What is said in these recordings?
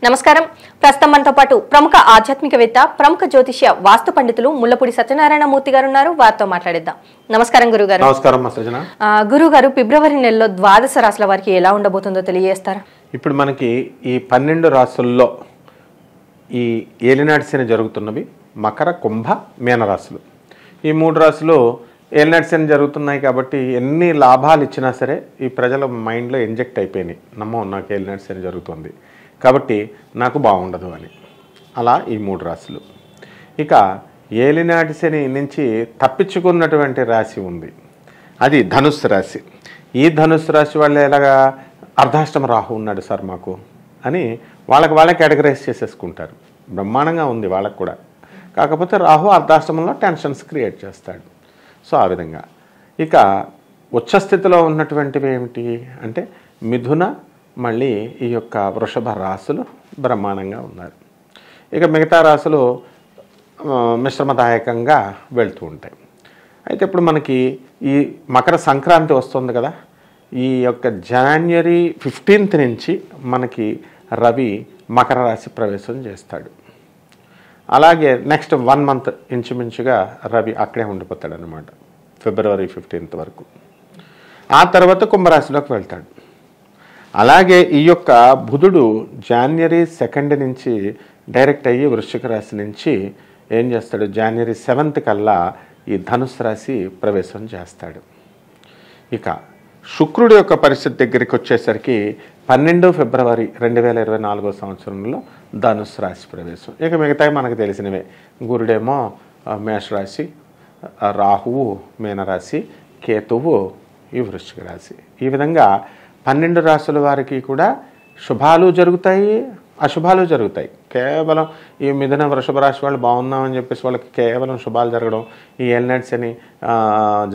నమస్కారం. ప్రస్తుతం మనతో పాటు ప్రముఖ ఆధ్యాత్మికవేత్త, ప్రముఖ జ్యోతిష్య వాస్తు పండితులు ముల్లపూడి సత్యనారాయణ మూర్తి గారు ఉన్నారు. వారితో మాట్లాడిద్దాం. నమస్కారం గురుగారు. నమస్కారం సృజన. గురుగారు, ఫిబ్రవరి నెలలో ద్వాదశ రాశుల వారికి ఎలా ఉండబోతుందో తెలియజేస్తారా? ఇప్పుడు మనకి ఈ 12 రాశుల్లో ఈ ఏలినాటి శని జరుగుతున్నవి మకర, కుంభ, మీన రాశులు. ఈ 3 రాశులు ఏలినాటి శని జరుగుతున్నాయి కాబట్టి ఎన్ని లాభాలు ఇచ్చినా సరే ఈ ప్రజల మైండ్లో ఇంజెక్ట్ అయిపోయినాయి. నమ్మో నాకు ఏలినాటి శని జరుగుతుంది కాబట్టి నాకు బాగుండదు అని. అలా ఈ 3 రాశులు. ఇక ఏలినాటి శని నుంచి తప్పించుకున్నటువంటి రాశి ఉంది, అది ధనుస్సు రాశి. ఈ ధనుస్సు రాశి వాళ్ళు ఎలాగా అర్ధాష్టమ రాహు ఉన్నాడు సార్ మాకు అని వాళ్ళకి కేటగరైజ్ చేసేసుకుంటారు. బ్రహ్మాండంగా ఉంది వాళ్ళకు కూడా. కాకపోతే రాహు అర్ధాష్టమంలో టెన్షన్స్ క్రియేట్ చేస్తాడు. సో ఆ విధంగా. ఇక ఉచ్చస్థితిలో ఉన్నటువంటివి ఏమిటి అంటే మిథున, మళ్ళీ ఈ యొక్క వృషభ రాశులు బ్రహ్మాండంగా ఉన్నారు. ఇక మిగతా రాశులు మిశ్రమదాయకంగా వెళ్తూ ఉంటాయి. అయితే ఇప్పుడు మనకి ఈ మకర సంక్రాంతి వస్తుంది కదా, ఈ యొక్క జనవరి 15th నుంచి మనకి రవి మకర రాశి ప్రవేశం చేస్తాడు. అలాగే నెక్స్ట్ 1 month ఇంచుమించుగా రవి అక్కడే ఉండిపోతాడు అనమాట, ఫిబ్రవరి 15th వరకు. ఆ తర్వాత కుంభరాశిలోకి వెళ్తాడు. అలాగే ఈ యొక్క బుధుడు జనవరి 2nd నుంచి డైరెక్ట్ అయ్యి వృశ్చిక రాశి నుంచి ఏం చేస్తాడు, జనవరి 7th కల్లా ఈ ధనుస్సు రాశి ప్రవేశం చేస్తాడు. ఇక శుక్రుడి యొక్క పరిస్థితి దగ్గరికి వచ్చేసరికి 12 ఫిబ్రవరి 2024 సంవత్సరంలో ధనుస్సు రాశి ప్రవేశం. ఇక మిగతాయి మనకు తెలిసినవే. గురుడేమో మేషరాశి, రాహువు మీనరాశి, కేతువు ఈ వృశ్చిక రాశి. ఈ విధంగా 12 రాశుల వారికి కూడా శుభాలు జరుగుతాయి, అశుభాలు జరుగుతాయి. కేవలం ఈ మిథున వృషభ రాశి వాళ్ళు బాగున్నామని చెప్పేసి వాళ్ళకి కేవలం శుభాలు జరగడం, ఈ ఏలినాటి శని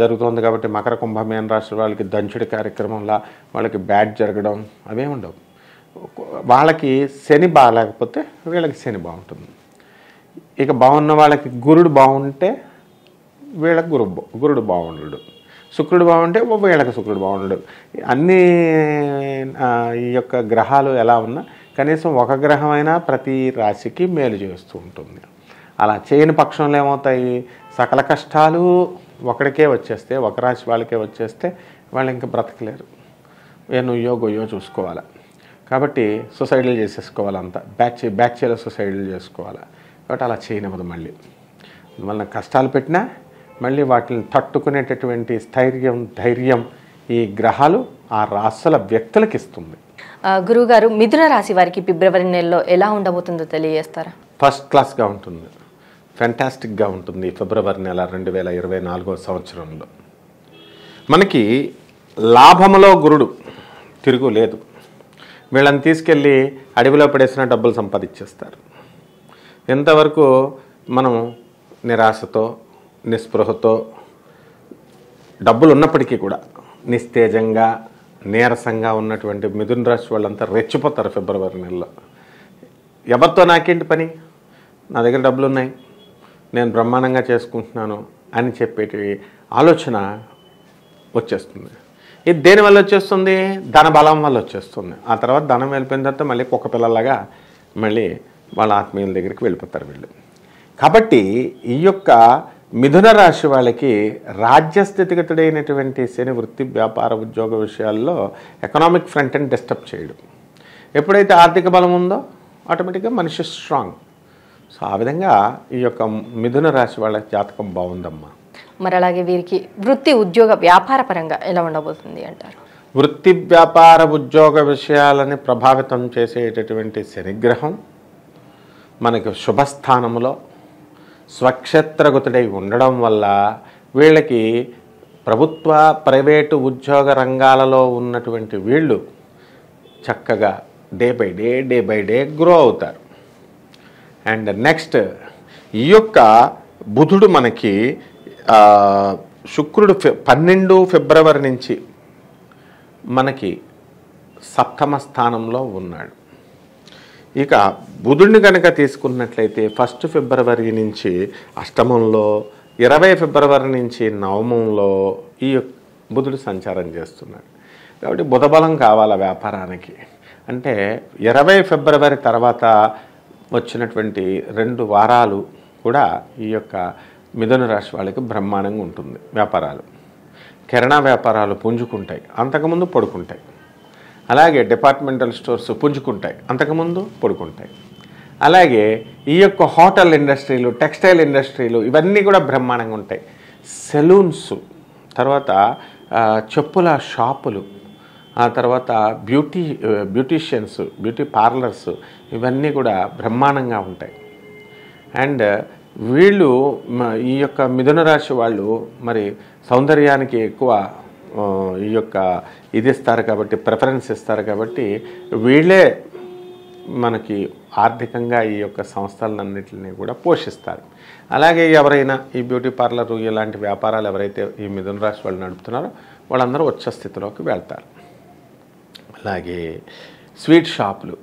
జరుగుతుంది కాబట్టి మకర, కుంభ, మీన రాశి వాళ్ళకి దంచుడి కార్యక్రమంలా వాళ్ళకి బ్యాడ్ జరగడం అవే ఉండవు. వాళ్ళకి శని బాగాలేకపోతే వీళ్ళకి శని బాగుంటుంది. ఇక బాగున్న వాళ్ళకి గురుడు బాగుంటే వీళ్ళకి గురుడు బాగుండడు, శుక్రుడు బాగుంటే వీళ్ళకి శుక్రుడు బాగుండడు. అన్ని ఈ యొక్క గ్రహాలు ఎలా ఉన్నా కనీసం ఒక గ్రహమైనా ప్రతి రాశికి మేలు చేస్తూ ఉంటుంది. అలా చేయని పక్షంలో ఏమవుతాయి, సకల కష్టాలు ఒకడికే వచ్చేస్తే, ఒక రాశి వాళ్ళకే వచ్చేస్తే వాళ్ళు ఇంకా బ్రతకలేరు. నువ్వో గొయ్యో చూసుకోవాలి. కాబట్టి సొసైటీలు చేసేసుకోవాలంతా, బ్యాచ్లో సొసైటీలు చేసుకోవాలి. కాబట్టి అలా చేయనివ్వదు. మళ్ళీ మన కష్టాలు పెట్టినా మళ్ళీ వాటిని తట్టుకునేటటువంటి ధైర్యం ఈ గ్రహాలు ఆ రాశుల వ్యక్తులకు ఇస్తుంది. గురువుగారు, మిథున రాశి వారికి ఫిబ్రవరి నెలలో ఎలా ఉండబోతుందో తెలియజేస్తారా? ఫస్ట్ క్లాస్గా ఉంటుంది, ఫ్యాంటాస్టిక్గా ఉంటుంది. ఫిబ్రవరి నెల 2024 సంవత్సరంలో మనకి లాభములో గురుడు తిరుగు లేదు. వీళ్ళని తీసుకెళ్ళి అడవిలో పడేసిన డబ్బులు సంపాదించేస్తారు. ఎంతవరకు మనం నిరాశతో, నిస్పృహతో, డబ్బులు ఉన్నప్పటికీ కూడా నిస్తేజంగా, నీరసంగా ఉన్నటువంటి మిథున రాశి వాళ్ళంతా రెచ్చిపోతారు ఫిబ్రవరి నెలలో. ఎవరితో నాకేంటి పని, నా దగ్గర డబ్బులు ఉన్నాయి, నేను బ్రహ్మాండంగా చేసుకుంటున్నాను అని చెప్పేటి ఆలోచన వచ్చేస్తుంది. ఇది దేనివల్ల వచ్చేస్తుంది, ధన బలం వల్ల వచ్చేస్తుంది. ఆ తర్వాత ధనం వెళ్ళిపోయిన తర్వాత మళ్ళీ కుక్క పిల్లలాగా మళ్ళీ వాళ్ళ ఆత్మీయుల దగ్గరికి వెళ్ళిపోతారు వీళ్ళు. కాబట్టి ఈ యొక్క మిథున రాశి వాళ్ళకి రాజ్యస్థితిగతుడైనటువంటి శని వృత్తి, వ్యాపార, ఉద్యోగ విషయాల్లో ఎకనామిక్ ఫ్రంట్ అండ్ డిస్టర్బ్ చేయడం. ఎప్పుడైతే ఆర్థిక బలం ఉందో ఆటోమేటిక్గా మనిషి స్ట్రాంగ్. సో ఆ విధంగా ఈ యొక్క మిథున రాశి వాళ్ళ జాతకం బాగుందమ్మా. మరి అలాగే వీరికి వృత్తి, ఉద్యోగ, వ్యాపార పరంగా ఎలా ఉండబోతుంది అంటారు? వృత్తి, వ్యాపార, ఉద్యోగ విషయాలని ప్రభావితం చేసేటటువంటి శనిగ్రహం మనకి శుభస్థానంలో స్వక్షేత్రగతుడై ఉండడం వల్ల వీళ్ళకి ప్రభుత్వ, ప్రైవేటు ఉద్యోగ రంగాలలో ఉన్నటువంటి వీళ్ళు చక్కగా డే బై డే గ్రో అవుతారు. అండ్ నెక్స్ట్ ఈ యొక్క బుధుడు మనకి శుక్రుడు 12 ఫిబ్రవరి నుంచి మనకి 7వ స్థానంలో ఉన్నాడు. ఇక బుధుడిని కనుక తీసుకున్నట్లయితే 1 ఫిబ్రవరి నుంచి అష్టమంలో, 20 ఫిబ్రవరి నుంచి నవమంలో ఈ బుధుడు సంచారం చేస్తున్నాడు. కాబట్టి బుధబలం కావాలా వ్యాపారానికి. అంటే 20 ఫిబ్రవరి తర్వాత వచ్చినటువంటి 2 వారాలు కూడా ఈ యొక్క మిథున రాశి వాళ్ళకి బ్రహ్మాండంగా ఉంటుంది. వ్యాపారాలు, కిరాణా వ్యాపారాలు పుంజుకుంటాయి, అంతకుముందు పడుకుంటాయి. అలాగే డిపార్ట్మెంటల్ స్టోర్స్ పుంజుకుంటాయి, అంతకుముందు పడుకుంటాయి. అలాగే ఈ యొక్క హోటల్ ఇండస్ట్రీలు, టెక్స్టైల్ ఇండస్ట్రీలు ఇవన్నీ కూడా బ్రహ్మాండంగా ఉంటాయి. సెలూన్స్, తర్వాత చెప్పుల షాపులు, ఆ తర్వాత బ్యూటీషియన్స్, బ్యూటీ పార్లర్స్ ఇవన్నీ కూడా బ్రహ్మాండంగా ఉంటాయి. అండ్ వీళ్ళు ఈ యొక్క మిథున రాశి వాళ్ళు మరి సౌందర్యానికి ఎక్కువ ఈ యొక్క ఇది ఇస్తారు కాబట్టి, ప్రిఫరెన్స్ ఇస్తారు కాబట్టి వీళ్ళే మనకి ఆర్థికంగా ఈ యొక్క సంస్థలన్నింటినీ కూడా పోషిస్తారు. అలాగే ఎవరైనా ఈ బ్యూటీ పార్లర్ ఇలాంటి వ్యాపారాలు ఎవరైతే ఈ మిథున రాశి వాళ్ళు నడుపుతున్నారో వాళ్ళందరూ ఉచ్చ స్థితిలోకి వెళ్తారు. అలాగే స్వీట్ షాపులు,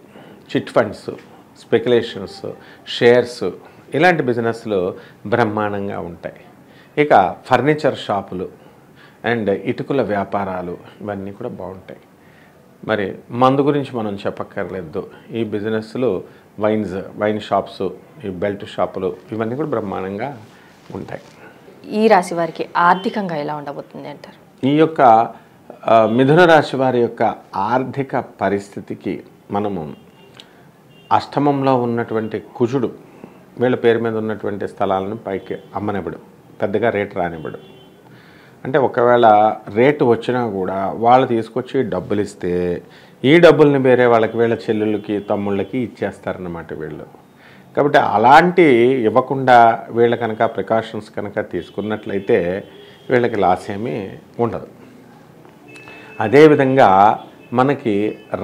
చిట్ ఫండ్స్, స్పెక్యులేషన్స్, షేర్స్ ఇలాంటి బిజినెస్లు బ్రహ్మాండంగా ఉంటాయి. ఇక ఫర్నిచర్ షాపులు అండ్ ఇటుకల వ్యాపారాలు ఇవన్నీ కూడా బాగుంటాయి. మరి మందు గురించి మనం చెప్పక్కర్లేదు. ఈ బిజినెస్లు వైన్ షాప్స్, ఈ బెల్ట్ షాపులు ఇవన్నీ కూడా బ్రహ్మాండంగా ఉంటాయి. ఈ రాశి వారికి ఆర్థికంగా ఎలా ఉండబోతుంది అంటారు? ఈ యొక్క మిథున రాశి వారి యొక్క ఆర్థిక పరిస్థితికి మనము అష్టమంలో ఉన్నటువంటి కుజుడు వీళ్ళ పేరు మీద ఉన్నటువంటి స్థలాలను పైకి అమ్మనివ్వడు, పెద్దగా రేటు రానివ్వడు. అంటే ఒకవేళ రేటు వచ్చినా కూడా వాళ్ళు తీసుకొచ్చి డబ్బులు ఇస్తే ఈ డబ్బుల్ని వేరే వాళ్ళకి, వీళ్ళ చెల్లెళ్ళకి, తమ్ముళ్ళకి ఇచ్చేస్తారన్నమాట వీళ్ళు. కాబట్టి అలాంటి ఇవ్వకుండా వీళ్ళ కనుక ప్రికాషన్స్ కనుక తీసుకున్నట్లయితే వీళ్ళకి లాస్ ఏమీ ఉండదు. అదేవిధంగా మనకి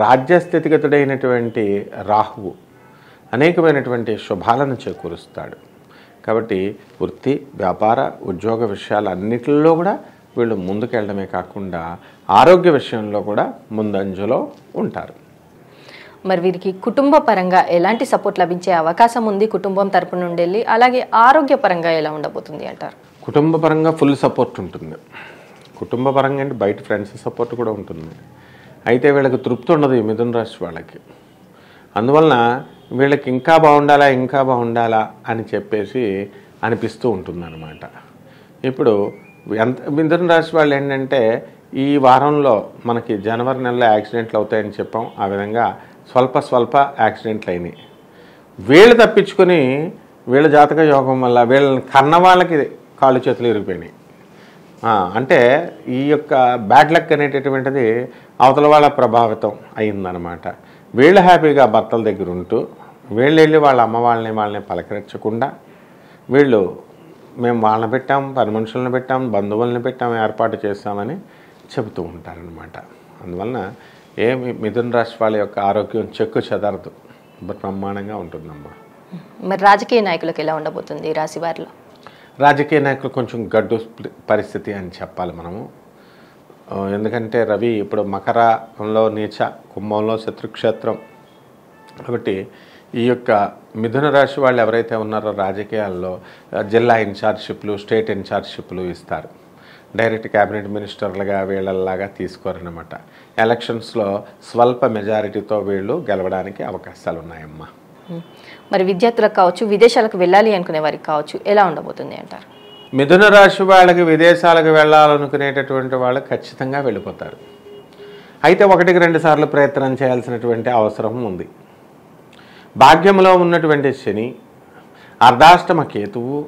రాజ్యస్థితిగతుడైనటువంటి రాహువు అనేకమైనటువంటి శుభాలను చేకూరుస్తాడు. కాబట్టి వృత్తి, వ్యాపార, ఉద్యోగ విషయాలన్నిటిలో కూడా వీళ్ళు ముందుకెళ్ళడమే కాకుండా ఆరోగ్య విషయంలో కూడా ముందంజలో ఉంటారు. మరి వీరికి కుటుంబ పరంగా ఎలాంటి సపోర్ట్ లభించే అవకాశం ఉంది కుటుంబం తరపు నుండి వెళ్ళి? అలాగే ఆరోగ్యపరంగా ఎలా ఉండబోతుంది అంటారు? కుటుంబ పరంగా ఫుల్ సపోర్ట్ ఉంటుంది. కుటుంబ పరంగా అంటే బయట ఫ్రెండ్స్ సపోర్ట్ కూడా ఉంటుంది. అయితే వీళ్ళకి తృప్తి ఉండదు ఈ మిథున రాశి వాళ్ళకి. అందువలన వీళ్ళకి ఇంకా బాగుండాలా అని చెప్పేసి అనిపిస్తూ ఉంటుందన్నమాట. ఇప్పుడు మిథున రాశి వాళ్ళు ఏంటంటే ఈ వారంలో మనకి జనవరి నెలలో యాక్సిడెంట్లు అవుతాయని చెప్పాం. ఆ విధంగా స్వల్ప యాక్సిడెంట్లు అయినాయి. వీళ్ళు తప్పించుకొని వీళ్ళ జాతక యోగం వల్ల వీళ్ళని కన్న వాళ్ళకి కాళ్ళు చేతులు ఇరిగిపోయినాయి. అంటే ఈ యొక్క బ్యాడ్ లక్ అనేటటువంటిది అవతల వాళ్ళ ప్రభావితం అయిందనమాట. వీళ్ళు హ్యాపీగా భర్తల దగ్గర ఉంటూ వీళ్ళు వెళ్ళి వాళ్ళ అమ్మ వాళ్ళని పలకరించకుండా వీళ్ళు మేము వాళ్ళని పెట్టాం, పని మనుషులను పెట్టాం, బంధువులను పెట్టాం, ఏర్పాటు చేస్తామని చెబుతూ ఉంటారనమాట. అందువలన మిథున రాశి వాళ్ళ యొక్క ఆరోగ్యం చెక్కు చెదరదు, బ్రహ్మాండంగా ఉంటుందమ్మా. మరి రాజకీయ నాయకులకు ఎలా ఉండబోతుంది ఈ రాశి వారిలో? రాజకీయ నాయకులు కొంచెం గడ్డు పరిస్థితి అని చెప్పాలి మనము. ఎందుకంటే రవి ఇప్పుడు మకరంలో నీచ, కుంభంలో శత్రుక్షేత్రం. కాబట్టి ఈ యొక్క మిథున రాశి వాళ్ళు ఎవరైతే ఉన్నారో రాజకీయాల్లో జిల్లా ఇన్ఛార్జ్షిప్లు, స్టేట్ ఇన్ఛార్జ్షిప్లు ఇస్తారు. డైరెక్ట్ క్యాబినెట్ మినిస్టర్లుగా వీళ్ళలాగా తీసుకోరన్నమాట. ఎలక్షన్స్లో స్వల్ప మెజారిటీతో వీళ్ళు గెలవడానికి అవకాశాలు ఉన్నాయమ్మా. మరి విద్యార్థులకు కావచ్చు, విదేశాలకు వెళ్ళాలి అనుకునే వారికి కావచ్చు, ఎలా ఉండబోతుంది అంటారు? మిథున రాశి వాళ్ళకి విదేశాలకు వెళ్ళాలనుకునేటటువంటి వాళ్ళు ఖచ్చితంగా వెళ్ళిపోతారు. అయితే 1-2 సార్లు ప్రయత్నం చేయాల్సినటువంటి అవసరం ఉంది. భాగ్యంలో ఉన్నటువంటి శని, అర్ధాష్టమ కేతువు,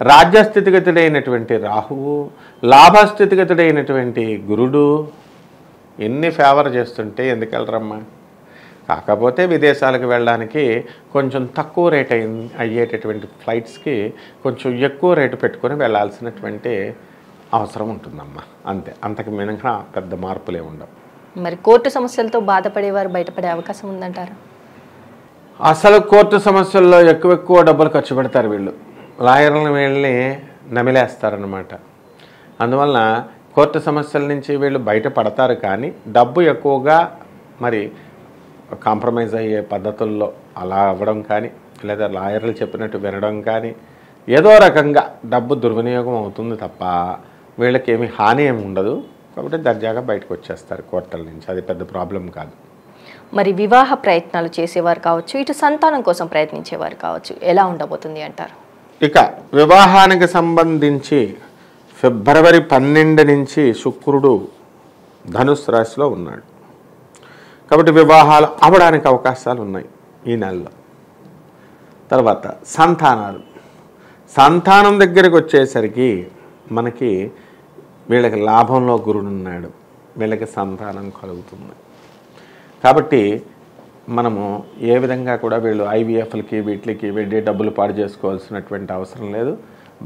రాజ్యస్థితిగతుడైనటువంటి రాహువు, లాభస్థితిగతుడైనటువంటి గురుడు ఎన్ని ఫేవర్ చేస్తుంటే ఎందుకు వెళ్ళరమ్మా? కాకపోతే విదేశాలకు వెళ్ళడానికి కొంచెం తక్కువ రేట్ అయ్యేటటువంటి ఫ్లైట్స్కి కొంచెం ఎక్కువ రేటు పెట్టుకొని వెళ్ళాల్సినటువంటి అవసరం ఉంటుందమ్మా. అంతే, అంతకు మినహా పెద్ద మార్పులే ఉండవు. మరి కోర్టు సమస్యలతో బాధపడేవారు బయటపడే అవకాశం ఉందంటారా? అసలు కోర్టు సమస్యల్లో ఎక్కువ డబ్బులు ఖర్చు పెడతారు వీళ్ళు. లాయర్లను వీళ్ళని నమిలేస్తారనమాట. అందువలన కోర్టు సమస్యల నుంచి వీళ్ళు బయటపడతారు. కానీ డబ్బు ఎక్కువగా మరి కాంప్రమైజ్ అయ్యే పద్ధతుల్లో అలా అవ్వడం కానీ, లేదా లాయర్లు చెప్పినట్టు వినడం కానీ, ఏదో రకంగా డబ్బు దుర్వినియోగం అవుతుంది తప్ప వీళ్ళకి ఏమి హాని ఏమి ఉండదు. కాబట్టి దర్జాగా బయటకు వచ్చేస్తారు కోర్టుల నుంచి. అది పెద్ద ప్రాబ్లం కాదు. మరి వివాహ ప్రయత్నాలు చేసేవారు కావచ్చు, ఇటు సంతానం కోసం ప్రయత్నించేవారు కావచ్చు, ఎలా ఉండబోతుంది అంటారు? ఇక వివాహానికి సంబంధించి ఫిబ్రవరి 12 నుంచి శుక్రుడు ధనుస్సు రాశిలో ఉన్నాడు. కాబట్టి వివాహాలు అవడానికి అవకాశాలు ఉన్నాయి ఈ నెలలో. తర్వాత సంతానం దగ్గరికి వచ్చేసరికి మనకి వీళ్ళకి లాభంలో గురుడు ఉన్నాడు, వీళ్ళకి సంతానం కలుగుతుంది. కాబట్టి మనము ఏ విధంగా కూడా వీళ్ళు ఐవీఎఫ్లకి వీటికి వెళ్ళి డబ్బులు పాడు చేసుకోవాల్సినటువంటి అవసరం లేదు.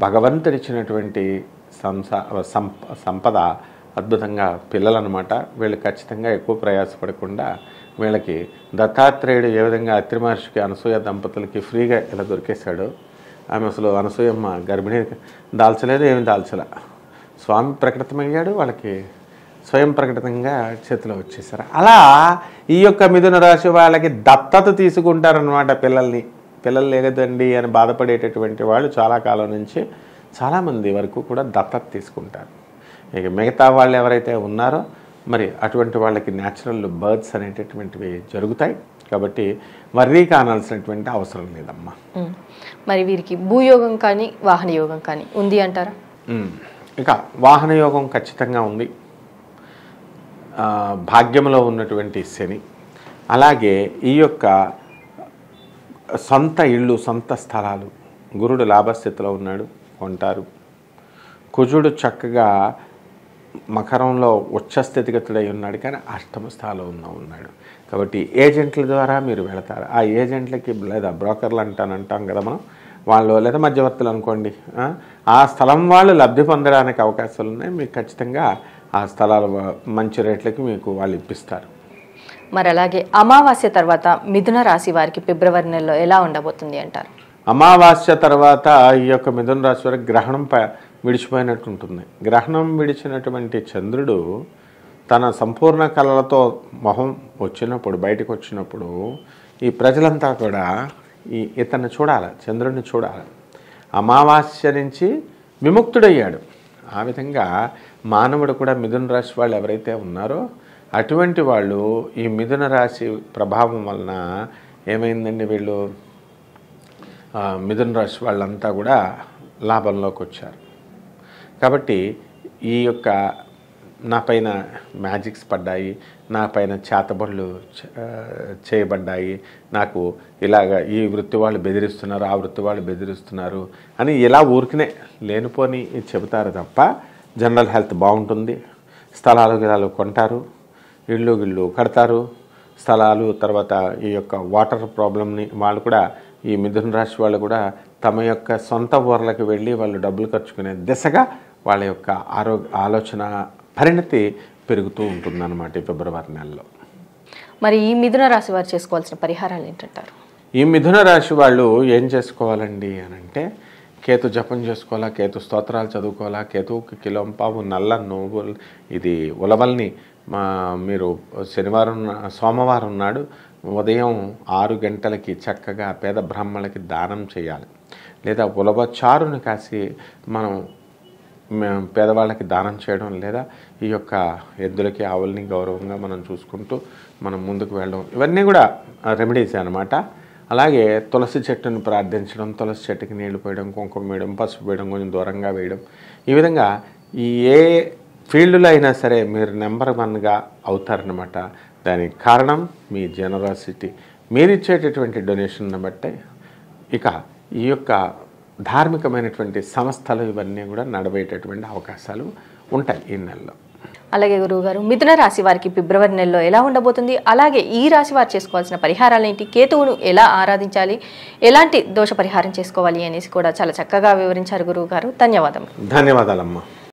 భగవంతుడిచ్చినటువంటి సంపద అద్భుతంగా పిల్లలన్నమాట. వీళ్ళు ఖచ్చితంగా ఎక్కువ ప్రయాసపడకుండా వీళ్ళకి దత్తాత్రేయుడు ఏ విధంగా అత్రి మహర్షికి అనసూయ దంపతులకి ఫ్రీగా ఇలా దొరికేశాడు. ఆమె అసలు అనసూయమ్మ గర్భిణీ దాల్చలేదు, ఏమి దాల్చలే. స్వామి ప్రకటితమయ్యాడు, వాళ్ళకి స్వయం ప్రకటితంగా చేతిలో వచ్చేసారు. అలా ఈ యొక్క మిథున రాశి వాళ్ళకి దత్తత తీసుకుంటారనమాట. పిల్లలు లేదండి అని బాధపడేటటువంటి వాళ్ళు చాలా కాలం నుంచి చాలామంది వరకు కూడా దత్తత తీసుకుంటారు. ఇక మిగతా వాళ్ళు ఎవరైతే ఉన్నారో మరి అటువంటి వాళ్ళకి న్యాచురల్ బర్త్స్ అనేటటువంటివి జరుగుతాయి. కాబట్టి వర్రీ కానాల్సినటువంటి అవసరం లేదమ్మా. మరి వీరికి భూయోగం కానీ వాహన యోగం కానీ ఉంది అంటారా? ఇక వాహన యోగం ఖచ్చితంగా ఉంది. భాగ్యంలో ఉన్నటువంటి శని, అలాగే ఈ యొక్క సొంత ఇళ్ళు సొంత స్థలాలు, గురుడు లాభస్థితిలో ఉన్నాడు, కొంటారు. కుజుడు చక్కగా మకరంలో ఉచ్చస్థితిగతుడై ఉన్నాడు, కానీ అష్టమ స్థానంలో ఉన్నాడు. కాబట్టి ఏజెంట్ల ద్వారా మీరు వెళతారు. ఆ ఏజెంట్లకి లేదా బ్రోకర్లు అంటాం కదా మనం, వాళ్ళు లేదా మధ్యవర్తులు అనుకోండి, ఆ స్థలం వాళ్ళు లబ్ధి పొందడానికి అవకాశాలు ఉన్నాయి. మీకు ఖచ్చితంగా ఆ స్థలాలు మంచి రేట్లకి మీకు వాళ్ళు ఇప్పిస్తారు. మరి అలాగే అమావాస్య తర్వాత మిథున రాశి వారికి ఫిబ్రవరి నెలలో ఎలా ఉండబోతుంది అంటారు? అమావాస్య తర్వాత ఈ యొక్క మిథున రాశి వారికి గ్రహణం విడిచిపోయినట్టు ఉంటుంది. గ్రహణం విడిచినటువంటి చంద్రుడు తన సంపూర్ణ కళలతో మొహం వచ్చినప్పుడు, బయటకు వచ్చినప్పుడు ఈ ప్రజలంతా కూడా ఇతన్ని చూడాలి, చంద్రుడిని చూడాలి. అమావాస్య నుంచి విముక్తుడయ్యాడు. ఆ విధంగా మానవుడు కూడా మిథున రాశి వాళ్ళు ఎవరైతే ఉన్నారో అటువంటి వాళ్ళు ఈ మిథున రాశి ప్రభావం వలన ఏమైందండి, వీళ్ళు మిథున రాశి వాళ్ళంతా కూడా లాభంలోకి వచ్చారు. కాబట్టి ఈ యొక్క నా పైన మ్యాజిక్స్ పడ్డాయి, నా పైన చేతబడులు చేయబడ్డాయి, నాకు ఇలాగ ఈ వృత్తి వాళ్ళు బెదిరిస్తున్నారు, ఆ వృత్తి వాళ్ళు బెదిరిస్తున్నారు అని ఇలా ఊరికనే లేనిపోని చెబుతారు తప్ప జనరల్ హెల్త్ బాగుంటుంది. స్థలాలు గిలాలు కొంటారు, ఇళ్ళు కడతారు, స్థలాలు. తర్వాత ఈ యొక్క వాటర్ ప్రాబ్లమ్ని వాళ్ళు కూడా, ఈ మిథున రాశి వాళ్ళు కూడా తమ యొక్క సొంత ఊర్లకు వెళ్ళి వాళ్ళు డబ్బులు ఖర్చుకునే దిశగా వాళ్ళ యొక్క ఆలోచన పరిణతి పెరుగుతూ ఉంటుందన్నమాట ఈ ఫిబ్రవరి నెలలో. మరి ఈ మిథున రాశి వారు చేసుకోవాల్సిన పరిహారాలు ఏంటంటారు? ఈ మిథున రాశి వాళ్ళు ఏం చేసుకోవాలండి అని అంటే, కేతు జపం చేసుకోవాలా, కేతు స్తోత్రాలు చదువుకోవాలా, కేతువుకి కిలోంపావు నల్ల నువ్వులు ఇది ఉలవల్ని మీరు సోమవారం నాడు ఉదయం 6 గంటలకి చక్కగా పేద బ్రాహ్మణులకి దానం చేయాలి. లేదా ఉలవ చారుని కాసి మనం పేదవాళ్ళకి దానం చేయడం, లేదా ఈ యొక్క ఎద్దులకి ఆవుల్ని గౌరవంగా మనం చూసుకుంటూ మనం ముందుకు వెళ్ళడం, ఇవన్నీ కూడా రెమెడీస్ అన్నమాట. అలాగే తులసి చెట్టును ప్రార్థించడం, తులసి చెట్టుకి నీళ్లు పోయడం, కుంకుమ వేయడం, పసుపు వేయడం, కొంచెం దూరంగా వేయడం. ఈ విధంగా ఏ ఫీల్డ్లో అయినా సరే మీరు నెంబర్ 1గా అవుతారనమాట. దానికి కారణం మీ జనరాసిటీ, మీరు ఇచ్చేటటువంటి డొనేషన్ని బట్టే. ఇక ఈ యొక్క ధార్మికమైనటువంటి సంస్థలు ఇవన్నీ కూడా నడవేటటువంటి అవకాశాలు ఉంటాయి ఈ నెలలో. అలాగే గురువుగారు, మిథున రాశి వారికి ఫిబ్రవరి నెలలో ఎలా ఉండబోతుంది, అలాగే ఈ రాశి వారు చేసుకోవాల్సిన పరిహారాలు ఏంటి, కేతువును ఎలా ఆరాధించాలి, ఎలాంటి దోష పరిహారం చేసుకోవాలి అనేసి కూడా చాలా చక్కగా వివరించారు గురువుగారు. ధన్యవాదాలు. ధన్యవాదాలమ్మా.